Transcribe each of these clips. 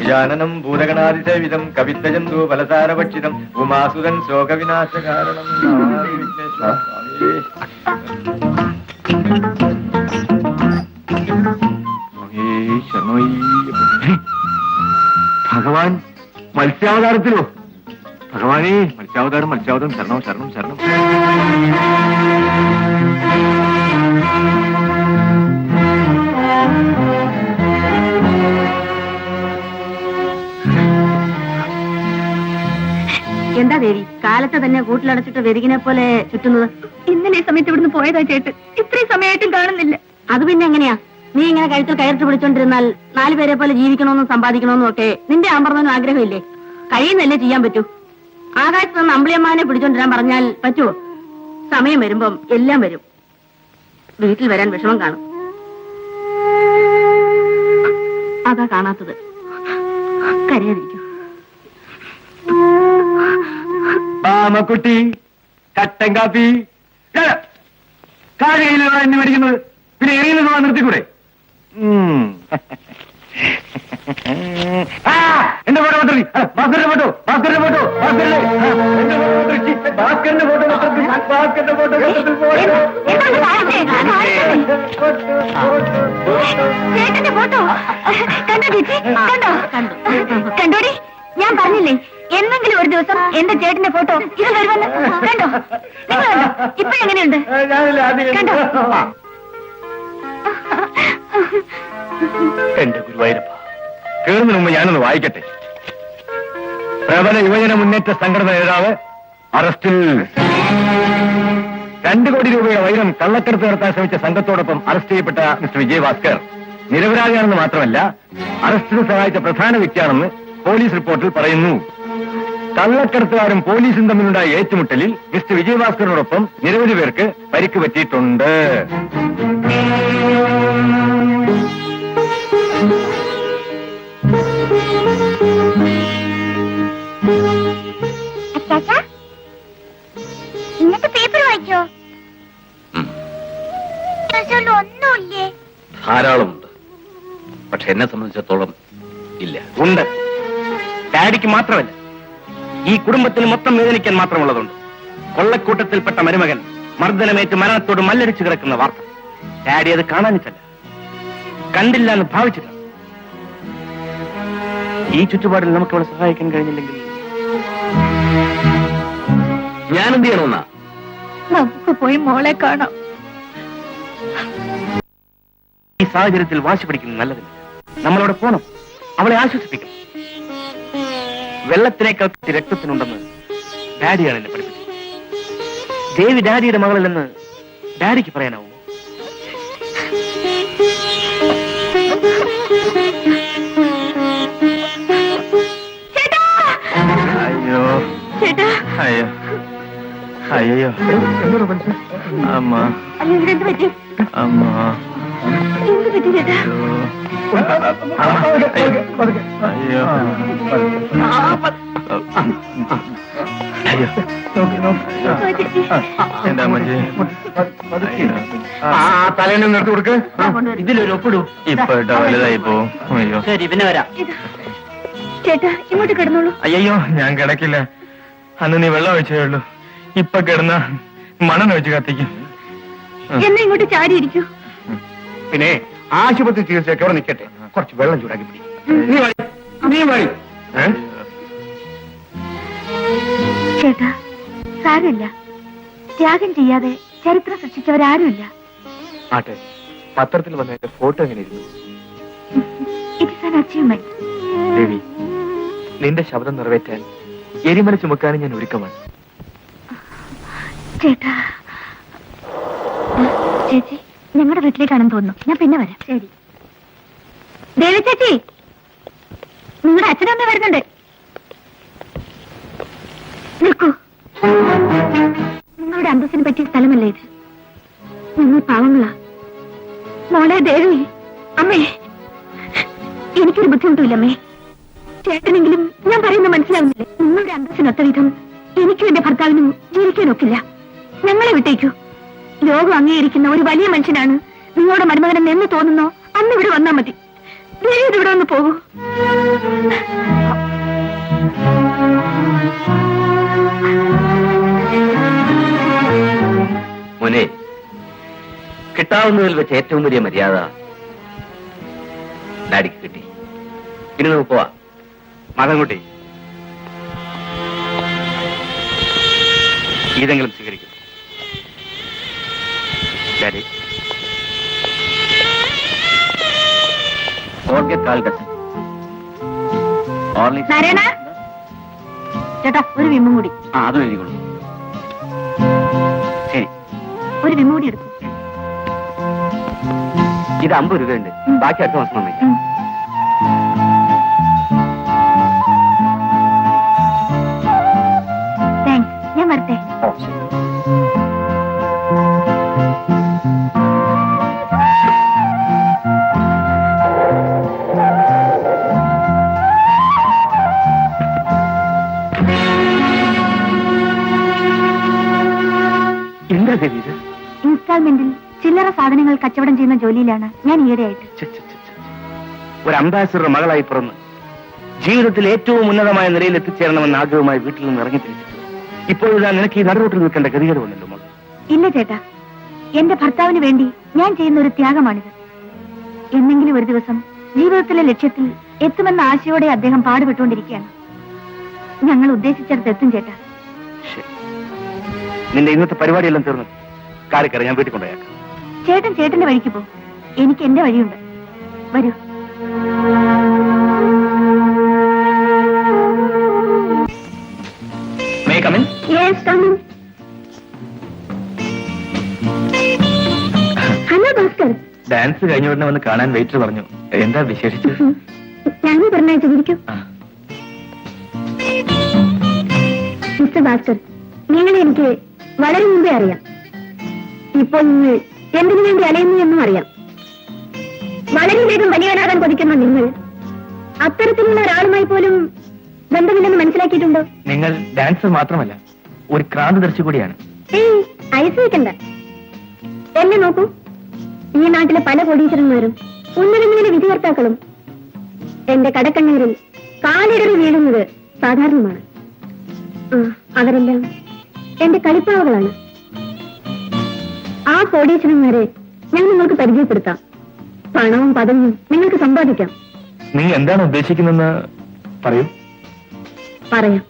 ഗജാനനം ഭൂതഗണാതിസേവിതം കവിത്തജന്തു ഫലസാരഭക്ഷിതം ഉമാസുതൻ ശോകവിനാശകാരണം. ഭഗവാൻ മത്സ്യാവതാരത്തിലോ? ഭഗവാനേ, മത്സ്യാവതാരം മത്സ്യാവതാരം, ശരണം ശരണം ശരണം. എന്താ ദേവി കാലത്ത് തന്നെ കൂട്ടിലടച്ചിട്ട് വെരികിനെ പോലെ ചുറ്റുന്നത്? ഇന്നലെ സമയത്ത് ഇവിടുന്ന് പോയതാ ചേട്ട്, ഇത്രയും സമയമായിട്ടും കാണുന്നില്ല. അത് പിന്നെ എങ്ങനെയാ? നീ ഇങ്ങനെ കഴുത്തിൽ കയറിട്ട് പിടിച്ചോണ്ടിരുന്നാൽ 4 പേരെ പോലെ ജീവിക്കണമെന്നും സമ്പാദിക്കണമെന്നും ഒക്കെ നിന്റെ ആമ്പറന്നും ആഗ്രഹമില്ലേ? കഴിയുന്നല്ലേ ചെയ്യാൻ പറ്റൂ. ആകാശത്ത് നിന്ന് അമ്പിളിയമ്മാനെ പിടിച്ചോണ്ടിരാൻ പറഞ്ഞാൽ പറ്റുമോ? സമയം വരുമ്പം എല്ലാം വരും. വീട്ടിൽ വരാൻ വിഷമം കാണും. അതാ കാണാത്തത്. കരയാതിരിക്കൂ. ആമക്കുട്ടി, കട്ടൻ കാപ്പി കാഴയിലാണ് എന്നെ മേടിക്കുന്നത്. പിന്നെ എറിയുന്നത് നിർത്തിക്കൂടെ? എന്റെ ഫോട്ടോ മാത്രം ഭാസ്കറിന്റെ ഫോട്ടോ, ഭാസ്കറിന്റെ ഫോട്ടോ, ഭാസ്കറിന്റെ ഭാസ്കറിന്റെ ഫോട്ടോ, ഭാസ്കറിന്റെ ഫോട്ടോ കണ്ടോടി, ഞാൻ പറഞ്ഞില്ലേ എന്നെങ്കിലും ഒരു ദിവസം എന്റെ ചേട്ടന്റെ ഫോട്ടോ ഇത് വരുമെന്ന്. കണ്ടോ? ഇപ്പൊ എങ്ങനെയുണ്ട്? കണ്ടോ? എന്റെ ഗുരുവായൂരപ്പ, കേറുന്നതിന് മുമ്പ് ഞാനൊന്ന് വായിക്കട്ടെ. പ്രബല യുവജന മുന്നേറ്റ സംഘടന നേതാവ് അറസ്റ്റിൽ. 2 കോടി രൂപയുടെ വൈരം കള്ളക്കടത്ത് നടത്താൻ ശ്രമിച്ച സംഘത്തോടൊപ്പം അറസ്റ്റ് ചെയ്യപ്പെട്ട മിസ്റ്റർ വിജയഭാസ്കർ നിരപരാധിയാണെന്ന് മാത്രമല്ല അറസ്റ്റിന് സഹായിച്ച പ്രധാന വ്യക്തിയാണെന്ന് പോലീസ് റിപ്പോർട്ടിൽ പറയുന്നു. കള്ളക്കടത്തുകാരും പോലീസും തമ്മിലുണ്ടായ ഏറ്റുമുട്ടലിൽ മിസ്റ്റർ വിജയഭാസ്കറിനോടൊപ്പം നിരവധി പേർക്ക് പരിക്ക് പറ്റിയിട്ടുണ്ട്. ഇന്നത്തെ പേപ്പർ വായിച്ചോ? ഒന്നുമില്ലേ? ധാരാളമുണ്ട്. പക്ഷെ എന്നെ സംബന്ധിച്ചിടത്തോളം ഇല്ല. ഉണ്ട്. ഡാഡിക്ക് മാത്രമല്ല, ഈ കുടുംബത്തിന് മൊത്തം വേദനിക്കാൻ മാത്രമുള്ളതുണ്ട്. കൊള്ളക്കൂട്ടത്തിൽപ്പെട്ട മരുമകൻ മർദ്ദനമേറ്റ് മരണത്തോട് മല്ലടിച്ചു കിടക്കുന്ന വാർത്ത. ഡാഡി അത് കാണാനിച്ചല്ല, കണ്ടില്ല എന്ന് ഭാവിച്ചില്ല. ഈ ചുറ്റുപാടിൽ നമുക്ക് അവളെ സഹായിക്കാൻ കഴിഞ്ഞില്ലെങ്കിൽ ഞാനെന്ത് ചെയ്യണമെന്നാ? നമുക്ക് പോയി മോളെ കാണാം. ഈ സാഹചര്യത്തിൽ വാശി പിടിക്കുന്നത് നല്ലതില്ല. നമ്മളവിടെ പോണം, അവളെ ആശ്വസിപ്പിക്കണം. വെള്ളത്തിനേക്കാൾ രക്തത്തിനുണ്ടെന്ന് ഡാഡിയാണ് എന്നെ പഠിപ്പിച്ചത്. ദേവി ഡാഡിയുടെ മകളല്ലെന്ന് ഡാഡിക്ക് പറയാനാവുമോ? അയ്യോ അയ്യോ അയ്യോ, അമ്മ അമ്മ അയ്യോ എന്താ അമ്മച്ചി? തലേന്ന് നിർത്തി കൊടുക്ക്. ഇതിലൊരു ഒപ്പിടൂ. ഇപ്പൊ ഇട്ടോ വലുതായി പോവും. അയ്യോ ശരി, പിന്നെ വരാം. ചേട്ടാ ഇങ്ങോട്ട് കിടന്നോളൂ. അയ്യോ ഞാൻ കിടക്കില്ല. അന്ന് നീ വെള്ളം ഒഴിച്ചേ ഉള്ളൂ. ഇപ്പൊ കിടന്ന മണം ഒഴിച്ച് കത്തിക്കും. എന്നെ ഇങ്ങോട്ട് ചാരിയിരിക്കൂ. പിന്നെ ആശുപത്രി ചികിത്സയൊക്കെ അവിടെ നിൽക്കട്ടെ. കുറച്ച് വെള്ളം ചൂടാക്കി പിടി. ചേട്ടാ സാരമില്ല. ത്യാഗം ചെയ്യാതെ ചരിത്രം സൃഷ്ടിച്ചവരാരുമില്ല. ആട്ടെ, പത്രത്തിൽ വന്ന എന്റെ ഫോട്ടോ എങ്ങനെയിരുന്നു? It is an achievement. Devi, നിന്റെ ശബ്ദം നിറവേറ്റാൻ എരിമല ചുമക്കാനും ഞാൻ ഒരുക്കമാണ്. ചേട്ടാ, ചേച്ചി ഞങ്ങളുടെ വീട്ടിലേക്കാണെന്ന് തോന്നുന്നു. ഞാൻ പിന്നെ വരാം. ശരി. ദേവി ചേച്ചി, നിങ്ങളുടെ അച്ഛനമ്മ വരുന്നുണ്ട്. നിൽക്കൂ. നിങ്ങളുടെ അന്തസ്സിന് പറ്റിയ സ്ഥലമല്ലേ ഇത്? നിങ്ങൾ പാവങ്ങളാ. മോളെ ദേവി, അമ്മേ എനിക്കൊരു ബുദ്ധിമുട്ടില്ലമ്മേ. ചേട്ടനെങ്കിലും ഞാൻ പറയുന്നത് മനസ്സിലാവുന്നില്ലേ? നിങ്ങളുടെ അന്തസ്സിനൊത്ത വിധം എനിക്കും എന്റെ ഭർത്താവിനും ജീവിക്കാനൊക്കില്ല. ഞങ്ങളെ വിട്ടേക്കൂ. ലോകം അംഗീകരിക്കുന്ന ഒരു വലിയ മനുഷ്യനാണ് നിങ്ങളുടെ മരുമകനെന്ന് എന്ന് തോന്നുന്നോ അന്ന് ഇവിടെ വന്നാൽ മതി. ദേവി ഇവിടെ ഒന്ന് പോകൂ. കിട്ടാവുന്നതിൽ വെച്ച് ഏറ്റവും വലിയ മര്യാദ ഡാഡിക്ക് കിട്ടി. ഇനി നമുക്ക് പോവാ. മാധവൻകുട്ടി, ഇതെങ്കിലും സ്വീകരിക്കും. ഡാഡി, നാരായണ ചേട്ടാ, ഒരു വിമ്മും കൂടി. അതും എഴുതിക്കൊള്ളു. ശരി, ഒരു വിമ്മും കൂടി എടുക്കും. ഇത് 50 രൂപയുണ്ട്. ബാക്കി അടുത്ത മാസം വന്നേ. താങ്ക്സ്. ഞാൻ വരട്ടെ. എന്താ ദേവി ഇത്? ഇൻസ്റ്റാൾമെന്റിൽ ചില്ലറ സാധനങ്ങൾ കച്ചവടം ചെയ്യുന്ന ജോലിയിലാണ് ഞാൻ ഈയിടെയായിട്ട്. ഒരു അംബാസിഡറുടെ മകളായി പിറന്ന് ജീവിതത്തിൽ ഏറ്റവും ഉന്നതമായ നിലയിൽ എത്തിച്ചേരണമെന്ന ആഗ്രഹവുമായി വീട്ടിൽ നിന്ന് ഇറങ്ങി തിരിച്ചിട്ട് ഇപ്പോഴിതാ നിനക്ക് ഈ നടുറോട്ടിൽ നിൽക്കേണ്ട ഗതികേട് വന്നല്ലോ മകൾ. ഇല്ല ചേട്ടാ, എന്റെ ഭർത്താവിന് വേണ്ടി ഞാൻ ചെയ്യുന്ന ഒരു ത്യാഗമാണിത്. എന്നെങ്കിലും ഒരു ദിവസം ജീവിതത്തിലെ ലക്ഷ്യത്തിൽ എത്തുമെന്ന ആശയോടെ അദ്ദേഹം പാടുപെട്ടുകൊണ്ടിരിക്കുകയാണ്. ഞങ്ങൾ ഉദ്ദേശിച്ചിടത്ത് എത്തും ചേട്ടാ. ശരി, നിന്റെ ഇന്നത്തെ പരിപാടിയെല്ലാം തീർന്നു. കാറിക്കറി, ഞാൻ വീട്ടിൽ കൊണ്ടുപോയാക്കാം. ചേട്ടൻ ചേട്ടന്റെ വഴിക്ക് പോ, എനിക്ക് എന്റെ വഴിയുണ്ട്. വരൂ. May I come in? Yes, come in. Hello Bhaskar. Dance കഴിഞ്ഞ ഉടനെ വന്ന് കാണാൻ വെയിറ്റർ പറഞ്ഞു. എന്താ വിശേഷിച്ച്? ഞാനും പറഞ്ഞയച്ചിരിക്കും. മിസ്റ്റർ ഭാസ്കർ, നിങ്ങളെ എനിക്ക് വളരെ മുമ്പേ അറിയാം. ഇപ്പോൾ നിങ്ങൾ എന്തിനു വേണ്ടി അലയുന്നു എന്നും അറിയാം. വളരെ വേഗം വലിയവനാകാൻ കൊതിക്കുന്ന നിങ്ങൾ അത്തരത്തിലുള്ള ഒരാളുമായി പോലും ബന്ധമില്ലെന്ന് മനസ്സിലാക്കിയിട്ടുണ്ടോ? നിങ്ങൾ ഡാൻസർ മാത്രമല്ല, ഒരു ക്രാന്തദർശി കൂടിയാണ്. ഏയ്, ഐസ് വെക്കണ്ട. എന്നെ നോക്കൂ. ഈ നാട്ടിലെ പല കോടീശ്വരന്മാരും ഉന്നതങ്ങളിലെ വിധികർത്താക്കളും എന്റെ കടക്കണ്ണീരിൽ കാലിടറി വീഴുന്നത് സാധാരണമാണ്. അവരെല്ലാം എന്റെ കളിപ്പാവകളാണ്. ആ കോടീശ്വരന്മാരെ ഞാൻ നിങ്ങൾക്ക് പരിചയപ്പെടുത്താം. പണവും പദവും നിങ്ങൾക്ക് സമ്പാദിക്കാം. നീ എന്താണ് ഉദ്ദേശിക്കുന്നതെന്ന് പറയൂ. പറയാം.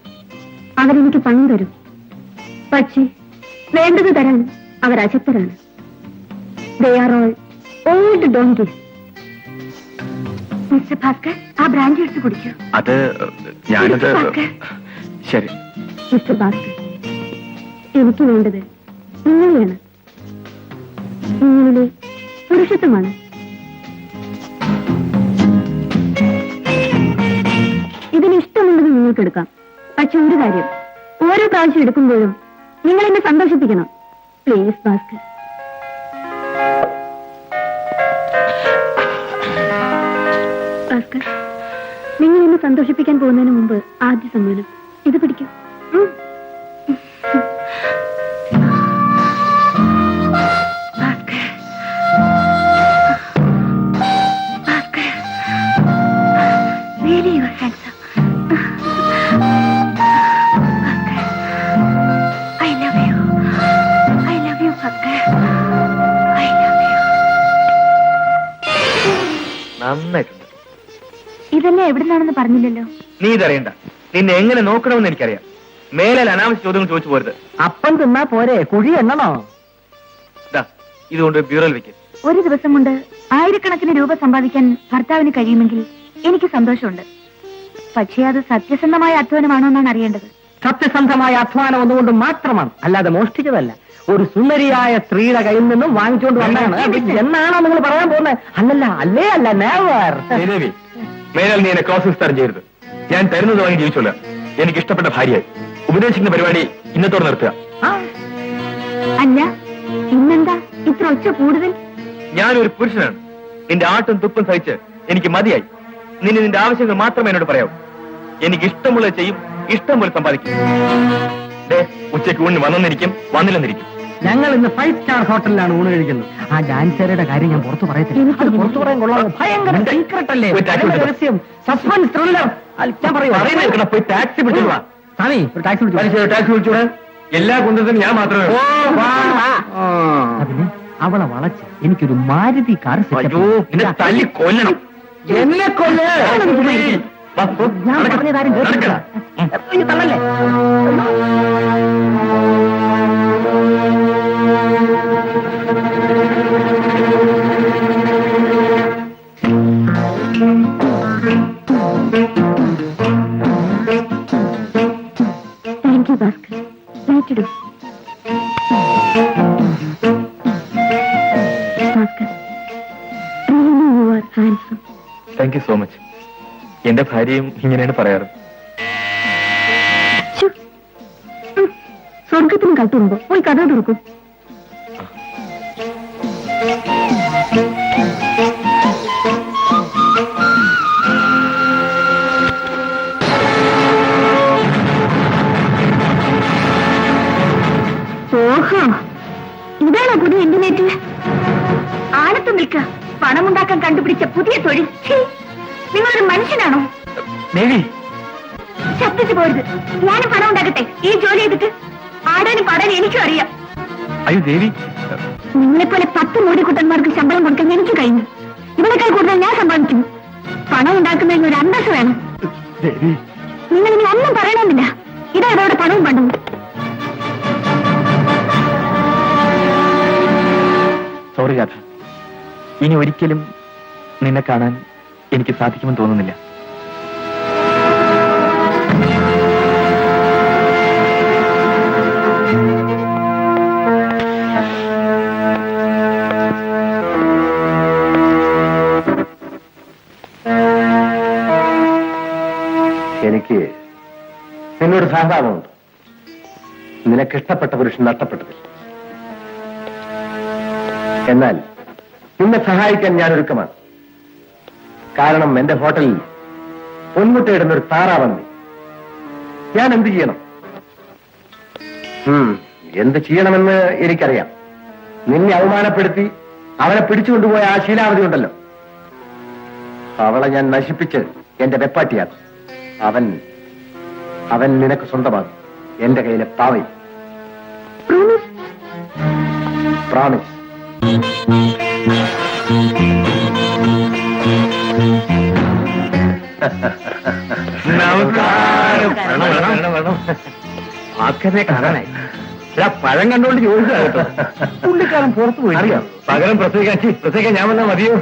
അവരെനിക്ക് പണം തരും. പക്ഷേ വേണ്ടത് തരാൻ അവർ അശക്തരാണ്. They are all old donkeys. Mister Bhaskar, ആ ബ്രാൻഡ് എടുത്ത് കുടിക്കൂ. അത് ഞാനത് മിസ്റ്റർ ഭാസ്കർ. ശരി. മിസ്റ്റർ ഭാസ്കർ, എനിക്ക് വേണ്ടത് നിങ്ങളെയാണ്. നിങ്ങളിലെ പുരുഷത്വമാണ്. ഇതിന് ഇഷ്ടമുള്ളത് നിങ്ങൾക്ക് എടുക്കാം. പക്ഷെ ഒരു കാര്യം, ഓരോ പ്രാവശ്യം എടുക്കുമ്പോഴും നിങ്ങൾ എന്നെ സന്തോഷിപ്പിക്കണം. പ്ലീസ് ഭാസ്കർ. ഭാസ്കർ, നിങ്ങൾ എന്നെ സന്തോഷിപ്പിക്കാൻ പോകുന്നതിന് മുമ്പ് ആദ്യ സമ്മാനം ഇത് പിടിക്കും. Really, you are handsome. I love you. I love you, Bhaskar. I love you. നന്നായിട്ടുണ്ട്. ഇതെല്ലാം എവിടുന്നാണെന്ന് പറഞ്ഞില്ലല്ലോ. നീ ഇതറിയണ്ട. നിന്നെ എങ്ങനെ നോക്കണമെന്ന് എനിക്കറിയാം. മേലാൽ അനാവശ്യ ചോദ്യങ്ങൾ ചോദിച്ചു പോരുത്. അപ്പം തിന്നാ പോരെ, കുഴി എണ്ണണോ? ഇതുകൊണ്ട് ബ്യൂറോയിൽ വെക്കും. ഒരു ദിവസം കൊണ്ട് ആയിരക്കണക്കിന് രൂപ സമ്പാദിക്കാൻ ഭർത്താവിന് കഴിയുമെങ്കിൽ എനിക്ക് സന്തോഷമുണ്ട്. പക്ഷേ അത് സത്യസന്ധമായ അധ്വാനമാണോ എന്നാണ് അറിയേണ്ടത്. സത്യസന്ധമായ അധ്വാനം ഒന്നുകൊണ്ട് മാത്രമാണ്, അല്ലാതെ മോഷ്ടിച്ചതല്ല. ഒരു സുന്ദരിയായ സ്ത്രീയുടെ കയ്യിൽ നിന്നും വാങ്ങിച്ചുകൊണ്ട് വന്നാണ്. എന്നാണോ നിങ്ങൾ പറയാൻ പോകുന്നത്? അല്ലല്ല, അല്ലേ അല്ല, നേവർ. ദേവി, മേലാൽ നീ എന്നെ ക്രോസ് വിസ്താരം ചെയ്യരുത്. ഞാൻ തരുന്നത് വാങ്ങി ജീവിച്ചോളാം. എനിക്ക് ഇഷ്ടപ്പെട്ട ഭാര്യയായി. ഉപദേശിക്കുന്ന പരിപാടി ഇന്നത്തോടെ നിർത്തുക. അല്ല, ഇന്നെന്താ ഇത്ര ഒച്ച കൂടുതൽ? ഞാനൊരു പുരുഷനാണ്. നിന്റെ ആട്ടും തുപ്പും സഹിച്ച് എനിക്ക് മതിയായി. നിന്നെ നിന്റെ ആവശ്യങ്ങൾ മാത്രമേ എന്നോട് പറയാവൂ. എനിക്ക് ഇഷ്ടമുള്ളത് ചെയ്യും, ഇഷ്ടം പോലെ സമ്പാദിക്കും. ഉച്ചയ്ക്ക് ഊണിന് വന്നെന്നിരിക്കും, വന്നില്ലെന്നിരിക്കും. ഞങ്ങൾ ഇന്ന് 5 സ്റ്റാർ ഹോട്ടലിലാണ് ഊണ് കഴിക്കുന്നത്. ആ ഡാൻസറുടെ കാര്യം ഞാൻ പുറത്തു പറയത്തില്ല. അത് പുറത്തു പറയാൻ കൊള്ളാമോ? ഭയങ്കര സീക്രട്ട് അല്ലേ, രഹസ്യം, സസ്പെൻസ്, ത്രില്ലർ. ഞാൻ പറയൂ, പോയി ടാക്സി പിടിച്ചു വാ. സ്വാമി, ഒരു ടാക്സി ടാക്സി വിളിച്ചൂടെ? എല്ലാ കുന്തത്തിനും ഞാൻ മാത്രമേ. അവളെ വളച്ച് എനിക്കൊരു മാരുതി കാർ അയ്യോ നിന്നെ തല്ലി കൊല്ലണം. എന്നെ കൊല്ലേ വാ, പോ, ഞാൻ നടക്ക്, പറഞ്ഞതാരും കേട്ടില്ല. നടക്ക്. ഇനി തള്ളല്ലേ താങ്ക് യു ഭാസ്കർ. ലൈറ്റ് ഇടൂ. Bhaskar, really you are handsome. Thank you so much. എന്റെ ഭാര്യയും ഇങ്ങനെയാണ് പറയാറ്. ശ്ശോ. സ്വർഗത്തിന് കട്ടുണ്ടോ? പോയി കഥ തുറക്കും. ഓഹോ, ഇതാണോ പുതിയ ഇന്റർനെറ്റ്? ആടത്ത് നിൽക്ക പണമുണ്ടാക്കാൻ കണ്ടുപിടിച്ച പുതിയ തൊഴിൽ. ഛീ, നിങ്ങളൊരു മനുഷ്യനാണോ? ദേവി, ശബ്ദിച്ചു പോരുത്. ഞാനും പണം ഉണ്ടാക്കട്ടെ ഈ ജോലി ചെയ്തിട്ട്. ആടാനും പാടാനും എനിക്കും അറിയാം. അയ്യോ ദേവി, നിങ്ങളെപ്പോലെ 10 മോടിക്കുട്ടന്മാർക്ക് ശമ്പളം കൊടുക്കാൻ എനിക്ക് കഴിഞ്ഞു. ഇവളെക്കാൾ കൂടുതൽ ഞാൻ സമ്പാദിക്കും. പണം ഉണ്ടാക്കുന്നതിന് ഒരു അന്തസ് വേണം. ദേവി, നിങ്ങൾ ഇനി ഒന്നും പറയണമെന്നില്ല. ഇതാ അതോടെ പണവും പണ്ടും. സോറി രാധ, ഇനി ഒരിക്കലും നിന്നെ കാണാൻ എനിക്ക് സാധിക്കുമെന്ന് തോന്നുന്നില്ല. എനിക്ക് നിന്നോട് സഹതാപമുണ്ട്. നിനക്കിഷ്ടപ്പെട്ട പുരുഷൻ നഷ്ടപ്പെട്ടതിൽ. എന്നാൽ നിന്നെ സഹായിക്കാൻ ഞാൻ ഒരുക്കമാണ്. കാരണം എന്റെ ഹോട്ടലിൽ പൊന്മുട്ടയിടുന്ന ഒരു താറാവന്നി. ഞാൻ എന്ത് ചെയ്യണം? എന്ത് ചെയ്യണമെന്ന് എനിക്കറിയാം. നിന്നെ അവമാനപ്പെടുത്തി അവനെ പിടിച്ചുകൊണ്ടുപോയ ആ ശീലാവധി ഉണ്ടല്ലോ, അവളെ ഞാൻ നശിപ്പിച്ച് എന്റെ വെപ്പാട്ടിയാണ്. അവൻ നിനക്ക് സ്വന്തമാകും. എന്റെ കയ്യിലെ പാവയും. പ്രോമിസ്. വാക്കനെ കാണാനായി പഴം കണ്ടോണ്ട് ചോദിച്ചാ കേട്ടോ. പുള്ളിക്കാരൻ പുറത്തു പോയി. അറിയാം, പകരം പ്രസവിക്കാൻ ഞാൻ വന്നാൽ മതിയോ?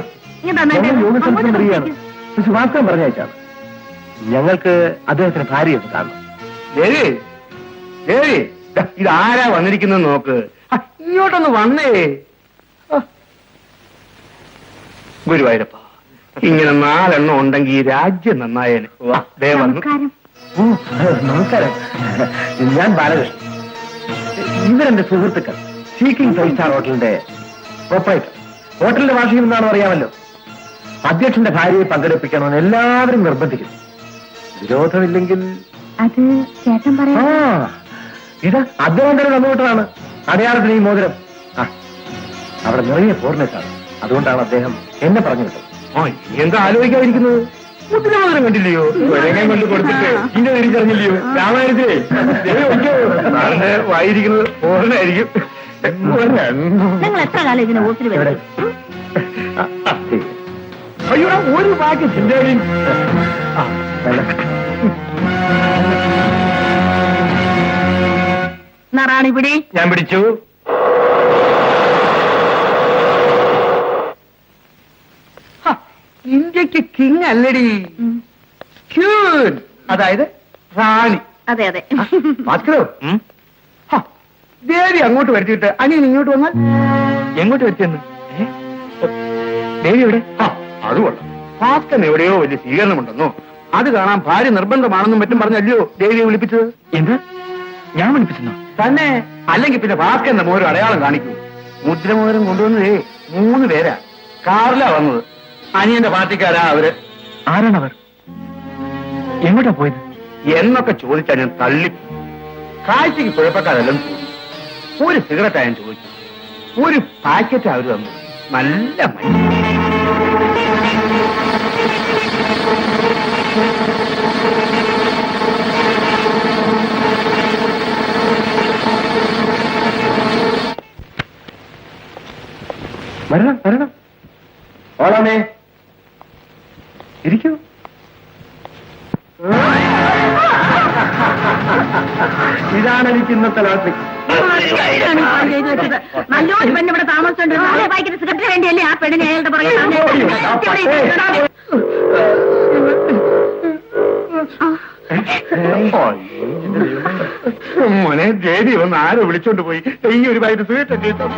വാസ്തവം പറഞ്ഞയച്ചാണ്. ഞങ്ങൾക്ക് അദ്ദേഹത്തിന് ഭാര്യയൊക്കെ കാണണം. ദേവി, ദേവി, ഇതാരാ വന്നിരിക്കുന്നത് നോക്ക്. ഇങ്ങോട്ടൊന്ന് വന്നേ. ഗുരുവായൂരപ്പ, ഇങ്ങനെ 4 എണ്ണം ഉണ്ടെങ്കിൽ ഈ രാജ്യം നന്നായേനെ. ദേ വന്നു. നമസ്കാരം. ഞാൻ ബാലകൃഷ്ണൻ. ഇവരെന്റെ സുഹൃത്തുക്കൾ. സീക്കിംഗ് 5 സ്റ്റാർ ഹോട്ടലിന്റെ ഓപ്പറേറ്റർ. ഹോട്ടലിന്റെ വാർഷികം എന്താണെന്ന് അറിയാമല്ലോ. അധ്യക്ഷന്റെ ഭാര്യയെ പങ്കെടുപ്പിക്കണമെന്ന് എല്ലാവരും നിർബന്ധിക്കുന്നു. വിരോധമില്ലെങ്കിൽ അത് ചേട്ടൻ പറയാ. ഇത് അദ്ദേഹം തന്നെ തന്നുവിട്ടതാണ് അടയാളത്തിന് ഈ മോതിരം. അവിടെ നിറയെ ഫോറിനേഴ്സാണ്. അതുകൊണ്ടാണ് അദ്ദേഹം എന്നെ പറഞ്ഞു വിട്ടത്. എന്താ ആലോചിക്കാതിരിക്കുന്നത്? മുദ്രമോതിരം കണ്ടില്ലയോ? ഒരങ്ങം കൊണ്ട് കൊടുത്തിട്ട് ഇന്നെ തിരിച്ചറിഞ്ഞില്ലയോ? രാമായണത്തിലേ സാറിന്റെ വായിരിക്കുന്നത് ഫോറിനായിരിക്കും. നിങ്ങൾ എത്ര കാലം ഇതിനെ ഓഫിൽ വരും? അയ്യോ, ഒരു ബാക്കി ചിന്തയും. റാണി പിടി. ഞാൻ പിടിച്ചു. ഇന്ത്യക്ക് കിങ് അല്ലടി, ക്യൂൻ, അതായത് റാണി. അതെ അതെ. ഭാസ്കരോ, ദേവി അങ്ങോട്ട് വരുത്തിയിട്ട് അനിയൻ ഇങ്ങോട്ട് വന്നാൽ എങ്ങോട്ട് വരുത്തിയെന്ന്? ദേവി എവിടെ? അത് കൊള്ളാം. ഭാസ്കരന് എവിടെയോ വലിയ സ്വീകരണമുണ്ടെന്നോ അത് കാണാൻ ഭാര്യ നിർബന്ധമാണെന്നും മറ്റും പറഞ്ഞല്ലോ ദേവിയെ വിളിപ്പിച്ചത്. എന്ത്? ഞാൻ വിളിപ്പിച്ചെന്നോ? തന്നെ. അല്ലെങ്കിൽ പിന്നെ ഭാസ്കരന്റെ മോരും അടയാളം കാണിക്കൂ. മുദ്രമോരം കൊണ്ടുവന്നതേ 3 പേരാ. കാറിലാ വന്നത്. അനിയന്റെ പാർട്ടിക്കാരാ അവര്. ആരാണവർ? എങ്ങോട്ടാ പോയത് എന്നൊക്കെ ചോദിച്ചാ ഞാൻ തള്ളി. കാഴ്ചക്ക് കുഴപ്പക്കാരല്ലെന്ന് തോന്നുന്നു. ഒരു സിഗരറ്റാ ഞാൻ ചോദിച്ചു. ഒരു പാക്കറ്റ് അവര് തന്നു. നല്ല മഞ്ഞ. വരണം വരണം. ഓളാമേ ഇരിക്കൂ. ഇതാണ് എനിക്ക് ഇന്നത്തെ രാത്രി. നല്ലോണം പെണ്ണ് ഇവിടെ താമസിച്ചോണ്ടിരുന്നു. വായിക്കുന്ന സെക്രട്ടറി വേണ്ടിയല്ലേ ആ പെണ്ണിനെ അയാളുടെ പുറകെ മോനെ ജേതി ഒന്ന് ആരോ വിളിച്ചോണ്ട് പോയി. ഈ ഒരു വൈകിട്ട് സ്വീറ്റ് ചെയ്തു.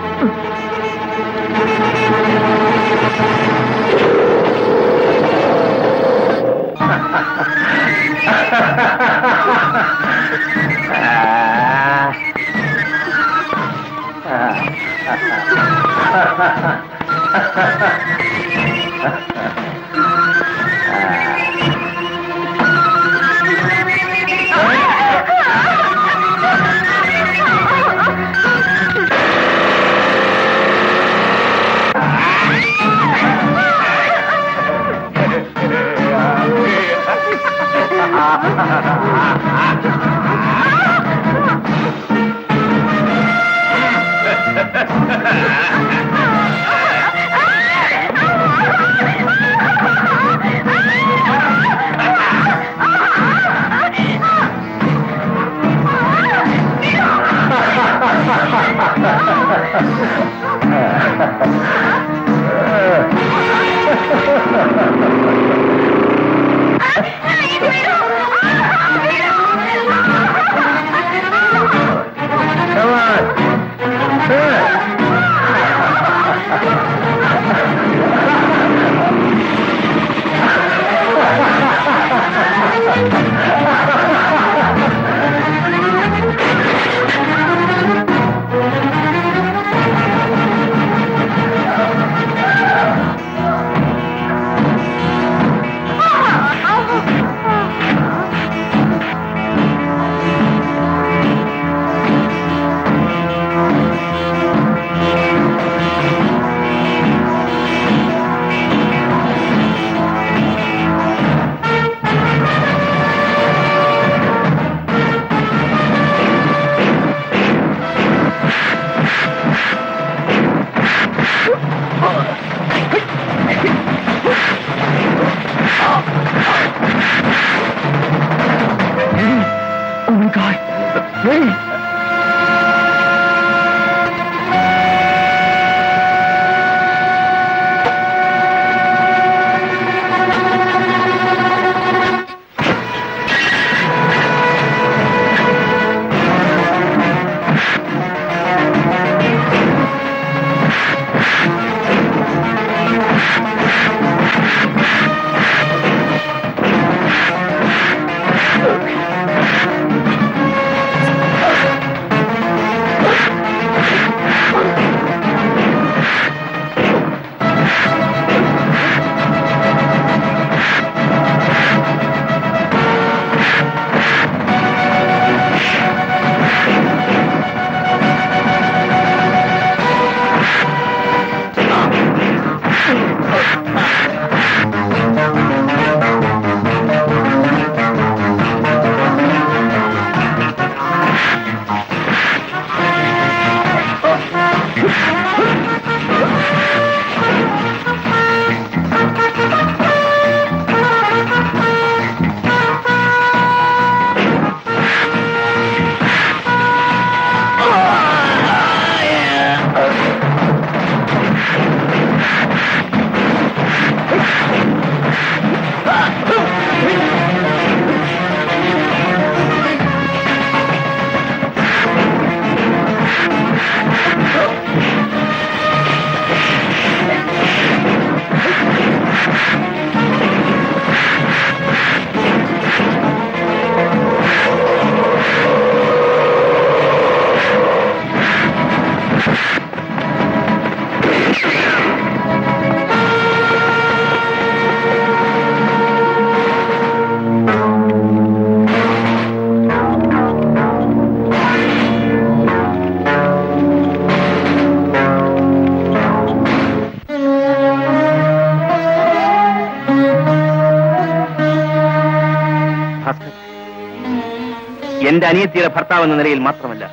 എന്റെ അനിയത്തിയുടെ ഭർത്താവ് എന്ന നിലയിൽ മാത്രമല്ല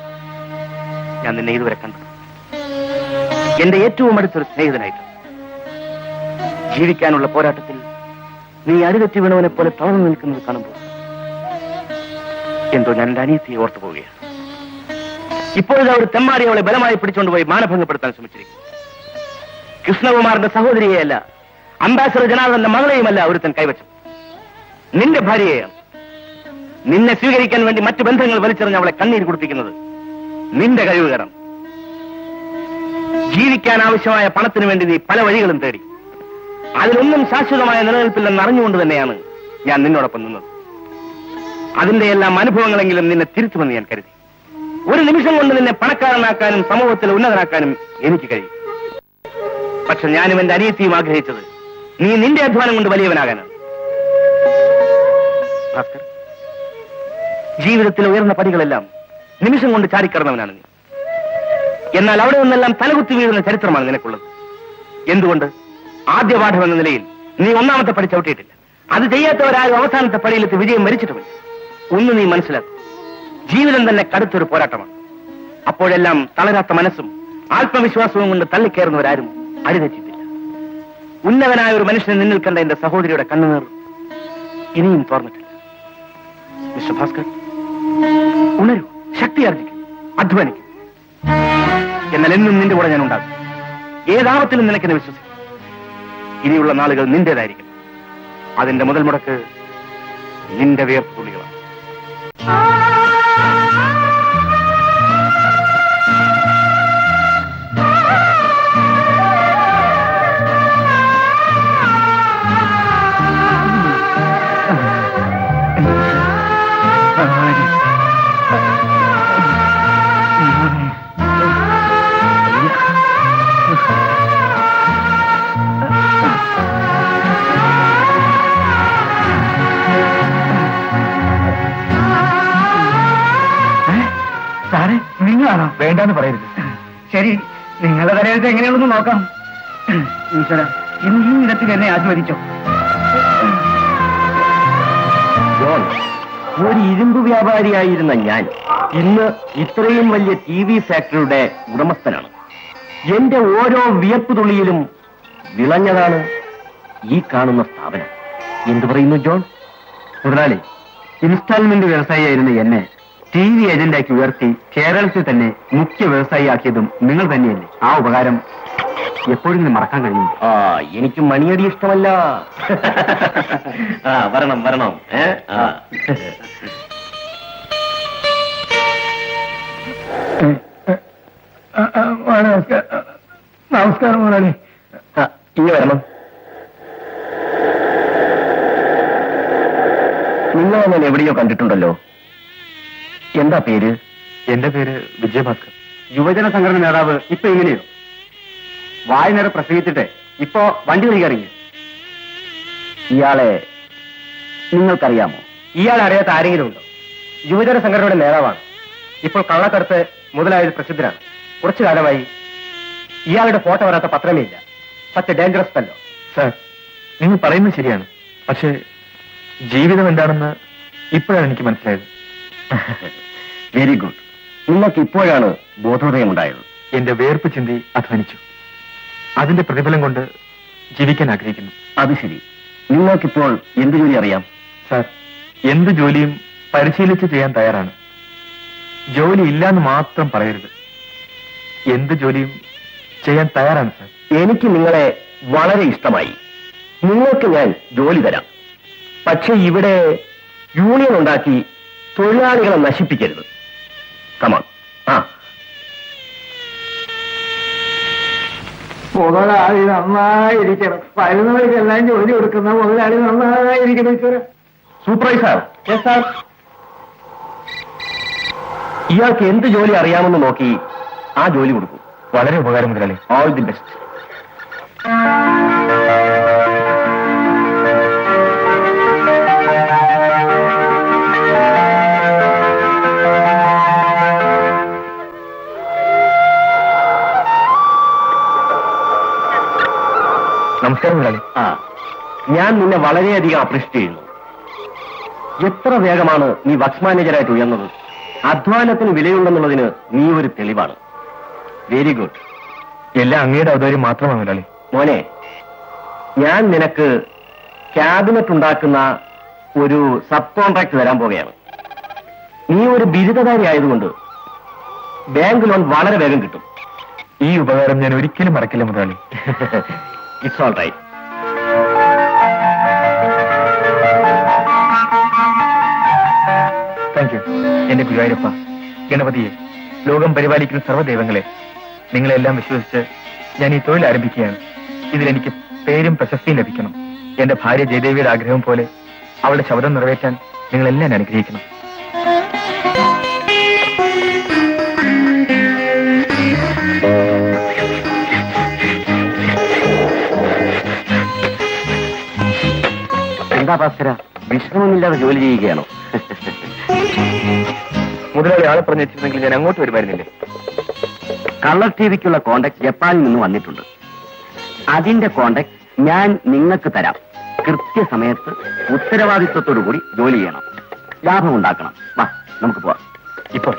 ഞാൻ നിന്നെ ഇതുവരെ കണ്ടു. എന്റെ ഏറ്റവും അടുത്തൊരു സ്നേഹിതനായിട്ട്. ജീവിക്കാനുള്ള പോരാട്ടത്തിൽ നീ അടിതെറ്റി വീണവനെ പോലെ തളർന്നു നിൽക്കുന്നത് കാണുമ്പോൾ എന്തോ ഞാൻ എന്റെ അനിയത്തിയെ ഓർത്തു പോവുകയാണ്. ഇപ്പോഴിതാ ഒരു തെമ്മാടി അവളെ ബലമായി പിടിച്ചുകൊണ്ടുപോയി മാനഭംഗപ്പെടുത്താൻ ശ്രമിച്ചിരിക്കുന്നു. കൃഷ്ണകുമാറിന്റെ സഹോദരിയെയല്ല, അംബാസഡർ ജനാർദ്ദന്റെ മകളെയുമല്ല ഒരുത്തൻ കൈവച്ചത്, നിന്റെ ഭാര്യയെയാണ്. നിന്നെ സ്വീകരിക്കാൻ വേണ്ടി മറ്റു ബന്ധങ്ങൾ വലിച്ചെറിഞ്ഞ് അവളെ കണ്ണീര് കുടിപ്പിക്കുന്നത് നിന്റെ കഴിവുകേടാണ്. ജീവിക്കാൻ ആവശ്യമായ പണത്തിന് വേണ്ടി നീ പല വഴികളും തേടി. അതിലൊന്നും ശാശ്വതമായ നിലനിൽപ്പില്ലെന്ന് അറിഞ്ഞുകൊണ്ട് തന്നെയാണ് ഞാൻ നിന്നോടൊപ്പം നിന്നത്. അതിന്റെ എല്ലാം അനുഭവങ്ങളെങ്കിലും നിന്നെ തിരുത്തുമെന്ന് ഞാൻ കരുതി. ഒരു നിമിഷം കൊണ്ട് നിന്നെ പണക്കാരനാക്കാനും സമൂഹത്തിൽ ഉന്നതനാക്കാനും എനിക്ക് കഴിയും. പക്ഷെ ഞാനും എന്റെ അനിയത്തിയും ആഗ്രഹിച്ചത് നീ നിന്റെ അധ്വാനം കൊണ്ട് വലിയവനാകാനാണ്. ഭാസ്കർ, ജീവിതത്തിലെ ഉയർന്ന പടികളെല്ലാം നിമിഷം കൊണ്ട് ചാടിക്കടന്നവനാണ് നീ. എന്നാൽ അവിടെ നിന്നെല്ലാം തലകുത്തി വീഴുന്ന ചരിത്രമാണ് നിനക്കുള്ളത്. എന്തുകൊണ്ട്? ആദ്യ പാഠം എന്ന നിലയിൽ നീ ഒന്നാമത്തെ പടി ചവിട്ടിയിട്ടില്ല. അത് ചെയ്യാത്തവരാരും അവസാനത്തെ പടിയിലെത്തി വിജയം മരിച്ചിട്ടുമില്ല. ഒന്ന് നീ മനസ്സിലാക്കും, ജീവിതം തന്നെ കടുത്തൊരു പോരാട്ടമാണ്. അപ്പോഴെല്ലാം തളരാത്ത മനസ്സും ആത്മവിശ്വാസവും കൊണ്ട് തള്ളിക്കയറുന്നവരാരും അടിതെറ്റിട്ടില്ല. ഉന്നതനായ ഒരു മനുഷ്യനെ നിന്നിൽ കണ്ട എന്റെ സഹോദരിയുടെ കണ്ണുനീർ ഇനിയും തോർന്നിട്ടില്ല. മിസ്റ്റർ ഭാസ്കർ, ഉണരൂ, ശക്തിയാർജിക്കും, അധ്വാനിക്കും. എന്നാൽ എന്നും നിന്റെ കൂടെ ഞാൻ ഉണ്ടാകും. ഏതാപത്തിലും നിനക്കെന്നെ വിശ്വസിക്കും. ഇനിയുള്ള നാളുകൾ നിന്റേതായിരിക്കും. അതിന്റെ മുതൽ മുടക്ക് നിന്റെ വിയർപ്പ് തുള്ളികളാണ്. സാറേ, നിങ്ങളാണോ? വേണ്ടാന്ന് പറയരുത്. ശരി, നിങ്ങളുടെ തലയത്ത് എങ്ങനെയുണ്ടെന്ന് നോക്കാം. ഈശ്വര, ഇന്ന് ഈ ഇടത്തിൽ എന്നെ ആസ്വദിച്ചോ? ജോൺ, ഒരു ഇരുമ്പ് വ്യാപാരിയായിരുന്ന ഞാൻ ഇന്ന് ഇത്രയും വലിയ TV ഫാക്ടറിയുടെ ഉടമസ്ഥനാണ്. എന്റെ ഓരോ വിയർപ്പ് തുള്ളിയിലും വിളഞ്ഞതാണ് ഈ കാണുന്ന സ്ഥാപനം. എന്തു പറയുന്നു ജോൺ? മുതലാളി, ഇൻസ്റ്റാൾമെന്റ് വ്യവസായിയായിരുന്ന എന്നെ TV ഏജന്റാക്കി ഉയർത്തി കേരളത്തിൽ തന്നെ മുഖ്യ വ്യവസായിയാക്കിയതും നിങ്ങൾ തന്നെയല്ലേ? ആ ഉപകാരം എപ്പോഴും മറക്കാൻ കഴിയും. എനിക്ക് മണിയടി ഇഷ്ടമല്ല. വരണം വരണം. നമസ്കാരം മുതലാളി. ഇനി വരണം. നിങ്ങൾ ഞാൻ എവിടെയോ കണ്ടിട്ടുണ്ടല്ലോ. എന്താ പേര്? എന്റെ പേര് വിജയഭാസ്കർ. യുവജന സംഘടന നേതാവ് ഇപ്പൊ എങ്ങനെയോ വായനേറെ പ്രസംഗിച്ചിട്ട് ഇപ്പോ വണ്ടി വഴി ഇറങ്ങി. ഇയാളെ നിങ്ങൾക്കറിയാമോ? ഇയാളെ അറിയാത്ത ആരെങ്കിലും ഉണ്ടോ? യുവജന സംഘടനയുടെ നേതാവാണ്. ഇപ്പോൾ കള്ളക്കടത്ത് മുതലായത് പ്രസിദ്ധനാണ്. കുറച്ചു കാലമായി ഇയാളുടെ ഫോട്ടോ വരാത്ത പത്രമേ ഇല്ല. Such dangerous fellow. സാർ, നിങ്ങൾ പറയുന്നത് ശരിയാണ്. പക്ഷേ ജീവിതം എന്താണെന്ന് ഇപ്പോഴാണ് എനിക്ക് മനസ്സിലായത്. Very good. നിങ്ങൾക്ക് ഇപ്പോഴാണ് ബോധോദയമുണ്ടായത്. എന്റെ വേർപ്പ് ചിന്തി അധ്വാനിച്ചു. അതിന്റെ പ്രതിഫലം കൊണ്ട് ജീവിക്കാൻ ആഗ്രഹിക്കുന്നു. അത് ശരി. നിങ്ങൾക്കിപ്പോൾ എന്ത് ജോലി അറിയാം? സാർ, എന്ത് ജോലിയും പരിശീലിച്ച് ചെയ്യാൻ തയ്യാറാണ്. ജോലി ഇല്ലാന്ന് മാത്രം പറയരുത്. എന്ത് ജോലിയും ചെയ്യാൻ തയ്യാറാണ് സാർ. എനിക്ക് നിങ്ങളെ വളരെ ഇഷ്ടമായി. നിങ്ങൾക്ക് ഞാൻ ജോലി തരാം. പക്ഷെ ഇവിടെ യൂണിയൻ ഉണ്ടാക്കി തൊഴിലാളികളെ നശിപ്പിക്കരുത്. കമാൺ. മുതലാളി നന്നായിരിക്കണം. വരുന്നവർക്കെല്ലാം ജോലി കൊടുക്കുന്ന മുതലാളി നന്നായിരിക്കണം. ഈശ്വര. സൂപ്പർവൈസർ. Yes sir. ഇയാൾക്ക് എന്ത് ജോലി അറിയാമെന്ന് നോക്കി ആ ജോലി കൊടുക്കും. വളരെ ഉപകാരം മുതലാളി. All the best. നമസ്കാരം മുതലാളി. ഞാൻ നിന്നെ വളരെയധികം അപ്രീഷിയേറ്റ് ചെയ്യുന്നു. എത്ര വേഗമാണ് നീ വക്സ് മാനേജരായിട്ട് ഉയർന്നത്. അധ്വാനത്തിന് വിലയുണ്ടെന്നുള്ളതിന് നീ ഒരു തെളിവാണ്. Very good. എല്ലാം അങ്ങയുടെ ഔദാര്യം മാത്രമാണ് മുതലാളി. മോനെ, ഞാൻ നിനക്ക് ക്യാബിനറ്റ് ഉണ്ടാക്കുന്ന ഒരു സബ് കോൺട്രാക്ട് തരാൻ പോകുകയാണ്. നീ ഒരു ബിരുദധാരി ആയതുകൊണ്ട് ബാങ്ക് ലോൺ വളരെ വേഗം കിട്ടും. ഈ ഉപകാരം ഞാൻ ഒരിക്കലും മറക്കില്ല മുതലാളി. It's all right. Thank you. എന്റെ ഗുരുവായൂരപ്പ, ഗണപതിയെ, ലോകം പരിപാലിക്കുന്ന സർവ്വദൈവങ്ങളെ, നിങ്ങളെല്ലാം വിശ്വസിച്ച് ഞാൻ ഈ തൊഴിൽ ആരംഭിക്കുകയാണ്. ഇതിലെനിക്ക് പേരും പ്രശസ്തിയും ലഭിക്കണം. എന്റെ ഭാര്യ ജയദേവിയുടെ ആഗ്രഹം പോലെ അവളുടെ ശബ്ദം നിറവേറ്റാൻ നിങ്ങളെല്ലാം അനുഗ്രഹിക്കണം. എന്താ ഭാസ്കര, വിശ്രമമില്ലാതെ ജോലി ചെയ്യുകയാണോ? മുതലാളി ആളെ പറഞ്ഞു വെച്ചിരുന്നെങ്കിൽ ഞാൻ അങ്ങോട്ട് വരുമായിരുന്നില്ലേ? കളർ ടിവിക്കുള്ള കോണ്ടാക്ട് ജപ്പാനിൽ നിന്ന് വന്നിട്ടുണ്ട്. അതിന്റെ കോണ്ടാക്ട് ഞാൻ നിങ്ങൾക്ക് തരാം. കൃത്യസമയത്ത് ഉത്തരവാദിത്വത്തോടു കൂടി ജോലി ചെയ്യണം, ലാഭം ഉണ്ടാക്കണം. വാ, നമുക്ക് പോവാം. ഇപ്പോൾ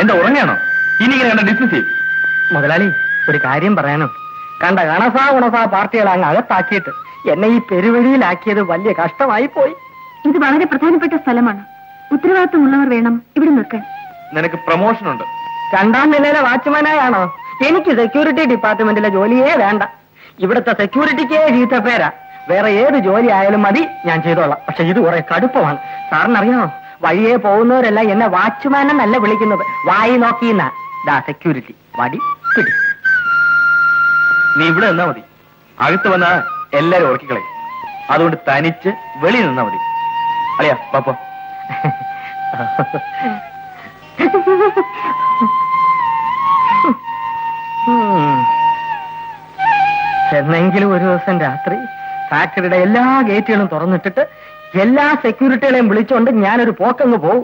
എന്താ ഉറങ്ങാണോ? ഇനി ഇങ്ങനെ കണ്ട ഡിസ്മിസ് ചെയ്യും. മുതലാളി, ഒരു കാര്യം പറയാനോ? കണ്ട ഗണസാ ഗുണസാ പാർട്ടികളെ അങ്ങ് അകത്താക്കിയിട്ട് എന്നെ ഈ പെരുവഴിയിലാക്കിയത് വലിയ കഷ്ടമായി പോയി. ഇത് വളരെ പ്രധാനപ്പെട്ട സ്ഥലമാണ്. ഉത്തരവാദിത്വമുള്ളവർ വേണം ഇവിടെ നിൽക്കാൻ. നിനക്ക് പ്രൊമോഷൻ ഉണ്ട്. 2ാം നിലയിലെ വാച്ച്മാനായാണോ? എനിക്ക് സെക്യൂരിറ്റി ഡിപ്പാർട്ട്മെന്റിലെ ജോലിയേ വേണ്ട. ഇവിടുത്തെ സെക്യൂരിറ്റിക്കേ ചീത്ത പേരാ. വേറെ ഏത് ജോലി ആയാലും മതി, ഞാൻ ചെയ്തോളാം. പക്ഷെ ഇത് കുറെ കടുപ്പമാണ്. സാറിനറിയാമോ, വഴിയെ പോകുന്നവരെല്ലാം എന്നെ വാച്ച്മാൻ എന്നല്ല വിളിക്കുന്നത്, വായി നോക്കിയെന്ന. ദാ സെക്യൂരിറ്റി വടി പിടി. നീ ഇവിടെ നിന്നാ മതി. അകത്ത് വന്നാ എല്ലാരും ഉറക്കിക്കളയും. അതുകൊണ്ട് തനിച്ച് വെളിയിൽ നിന്നാ മതി. അളിയാ പാപ്പോ. എന്നെങ്കിലും ഒരു ദിവസം രാത്രി ഫാക്ടറിയുടെ എല്ലാ ഗേറ്റുകളും തുറന്നിട്ടിട്ട് എല്ലാ സെക്യൂരിറ്റികളെയും വിളിച്ചുകൊണ്ട് ഞാനൊരു പോക്കങ്ങ് പോകും.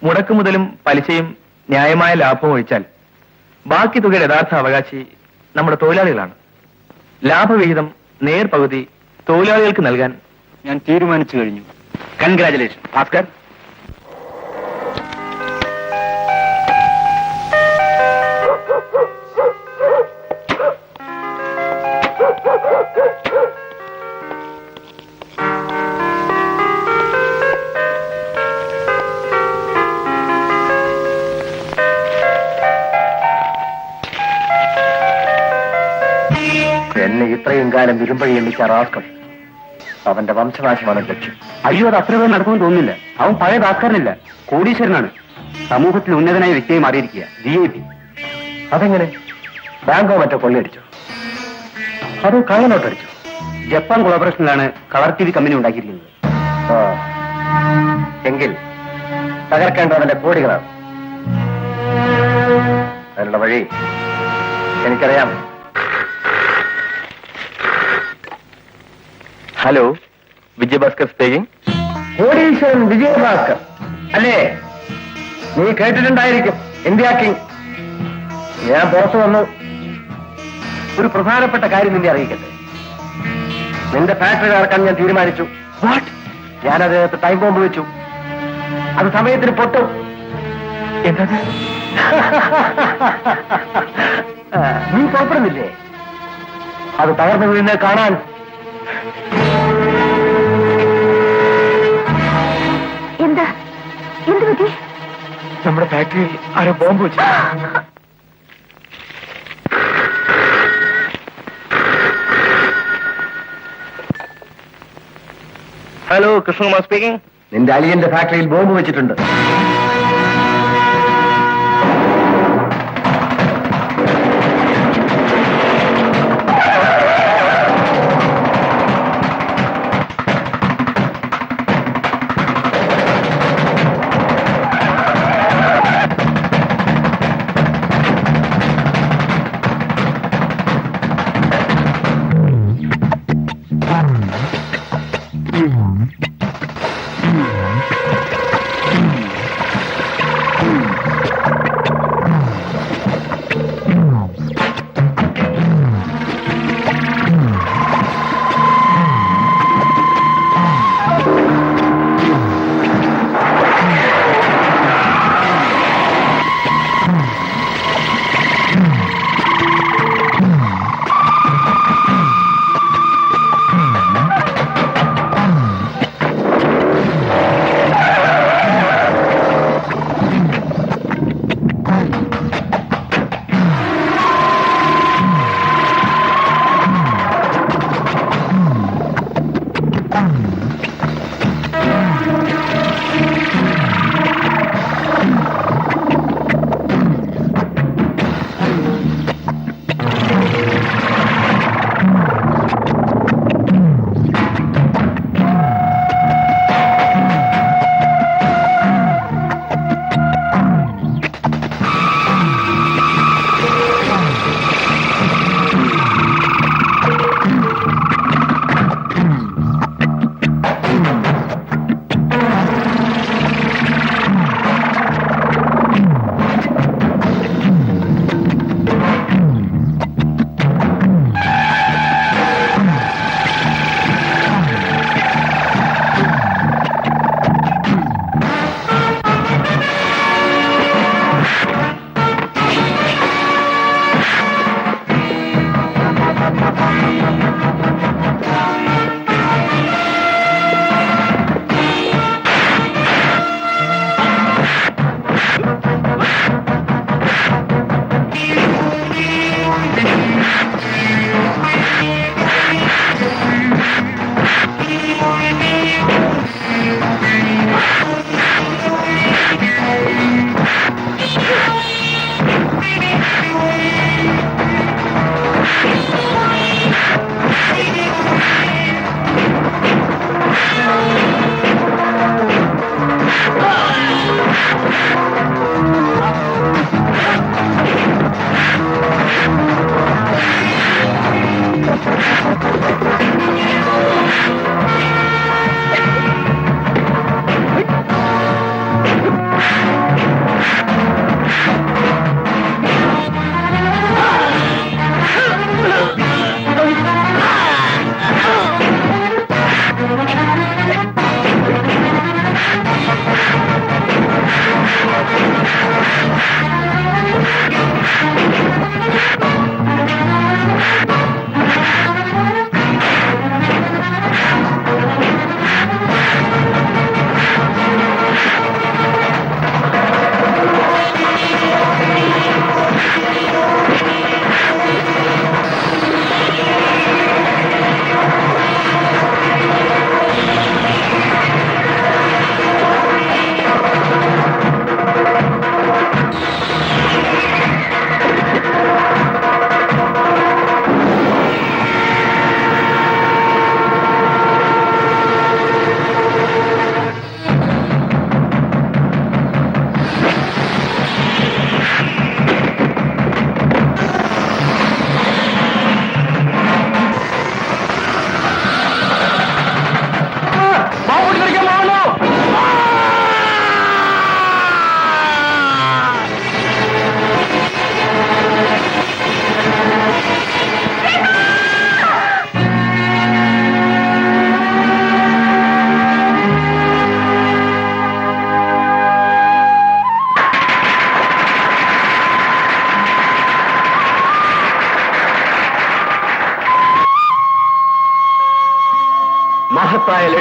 മുടക്ക് മുതലും പലിശയും ന്യായമായ ലാഭവും ഒഴിച്ചാൽ ബാക്കി തുകയുടെ യഥാർത്ഥ അവകാശി നമ്മുടെ തൊഴിലാളികളാണ്. ലാഭവിഹിതം നേർപകുതി തൊഴിലാളികൾക്ക് നൽകാൻ ഞാൻ തീരുമാനിച്ചു കഴിഞ്ഞു. കൺഗ്രാചുലേഷൻ ഭാസ്കർ. എന്നെ ഇത്രയും കാലം ഇരുമ്പഴി എണ്ണിച്ച റാസ്കൽ അവന്റെ വംശനാശമാണ് ലക്ഷ്യം. അയ്യോ, അത് അത്ര പേർ നടക്കുമെന്ന് തോന്നുന്നില്ല. അവൻ പഴയ ഭാസ്കരനില്ല, കോടീശ്വരനാണ്. സമൂഹത്തിൽ ഉന്നതനായ വ്യക്തിയായി മാറിയിരിക്കുക. VIP. അതെങ്ങനെ? ബാങ്കോ മറ്റോ കൊള്ളയടിച്ചോ? അതോ കള്ളനോട്ടടിച്ചോ? ജപ്പാൻ കൊളാബറേഷനിലാണ് കളർ TV കമ്പനി ഉണ്ടാക്കിയിരിക്കുന്നത്. ആ, എങ്കിൽ തകർക്കേണ്ടവന്റെ കോടികളാണ്. അതിനുള്ള വഴി എനിക്കറിയാം. Hello, Vijayabhaskar speaking. കോടീശ്വരൻ വിജയഭാസ്കർ അല്ലേ? നീ കേട്ടിട്ടുണ്ടായിരിക്കും ഇന്ത്യ കിങ്. ഞാൻ പുറത്തു വന്നു. ഒരു പ്രധാനപ്പെട്ട കാര്യം നിന്നെ അറിയിക്കട്ടെ. നിന്റെ ഫാക്ടറി നടക്കാൻ ഞാൻ തീരുമാനിച്ചു. വാട്ട്? ഞാൻ അതിനകത്ത് ടൈം ബോംബ് വെച്ചു. അത് സമയത്തിന് പൊട്ടും. എന്താ? നീ പുറപ്പെടുന്നില്ലേ അത് തകർന്നു വീഴുന്നത് കാണാൻ? എന്താ എന്ത് പറ്റി? നമ്മുടെ ഫാക്ടറിയിൽ ആരോ ബോംബ് വെച്ചു. Hello, Krishnakumar speaking. നിന്റെ അലിയന്റെ ഫാക്ടറിയിൽ ബോംബ് വെച്ചിട്ടുണ്ട്.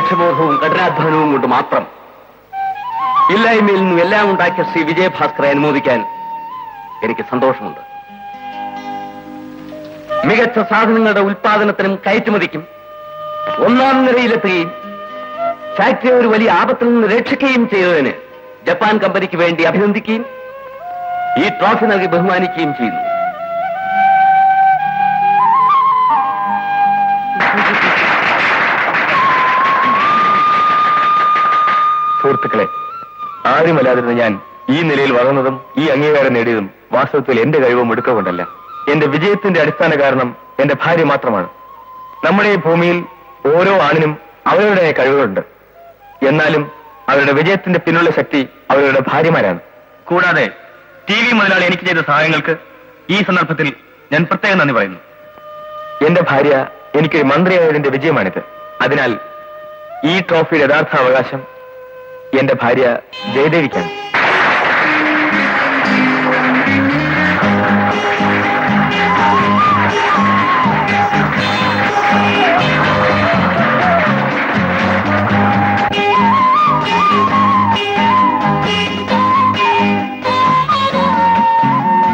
ലക്ഷ്യബോധവും കഠിനാധ്വാനവും കൊണ്ട് മാത്രം ഇല്ലായ്മയിൽ നിന്നും എല്ലാം ഉണ്ടാക്കിയ ശ്രീ വിജയഭാസ്കറെ അനുമോദിക്കാൻ എനിക്ക് സന്തോഷമുണ്ട്. മികച്ച സാധനങ്ങളുടെ ഉൽപാദനത്തിനും കയറ്റുമതിക്കും ഒന്നാം നിരയിലെത്തുകയും ഫാക്ടറി ഒരു വലിയ ആപത്തിൽ നിന്ന് രക്ഷിക്കുകയും ചെയ്തതിന് ജപ്പാൻ കമ്പനിക്ക് വേണ്ടി അഭിനന്ദിക്കുകയും ഈ ട്രോഫി നൽകി ബഹുമാനിക്കുകയും ചെയ്യുന്നു. സുഹൃത്തുക്കളെ, ആരുമല്ലാതിരുന്ന ഞാൻ ഈ നിലയിൽ വളർന്നതും ഈ അംഗീകാരം നേടിയതും വാസ്തവത്തിൽ എന്റെ കഴിവും എടുക്കൊണ്ടല്ല. എന്റെ വിജയത്തിന്റെ അടിസ്ഥാന കാരണം എന്റെ ഭാര്യ മാത്രമാണ്. നമ്മുടെ ഈ ഭൂമിയിൽ ഓരോ ആണിനും അവരുടെ കഴിവുകളുണ്ട്. എന്നാലും അവരുടെ വിജയത്തിന്റെ പിന്നുള്ള ശക്തി അവരുടെ ഭാര്യമാരാണ്. കൂടാതെ TV മുതലാളി എനിക്ക് ചെയ്ത സഹായങ്ങൾക്ക് ഈ സന്ദർഭത്തിൽ ഞാൻ പ്രത്യേകം നന്ദി പറയുന്നു. എന്റെ ഭാര്യ എനിക്കൊരു മന്ത്രിയായതിന്റെ വിജയമാണിത്. അതിനാൽ ഈ ട്രോഫിയുടെ യഥാർത്ഥ അവകാശം എന്റെ ഭാര്യ ജയദേവിക്കാണ്.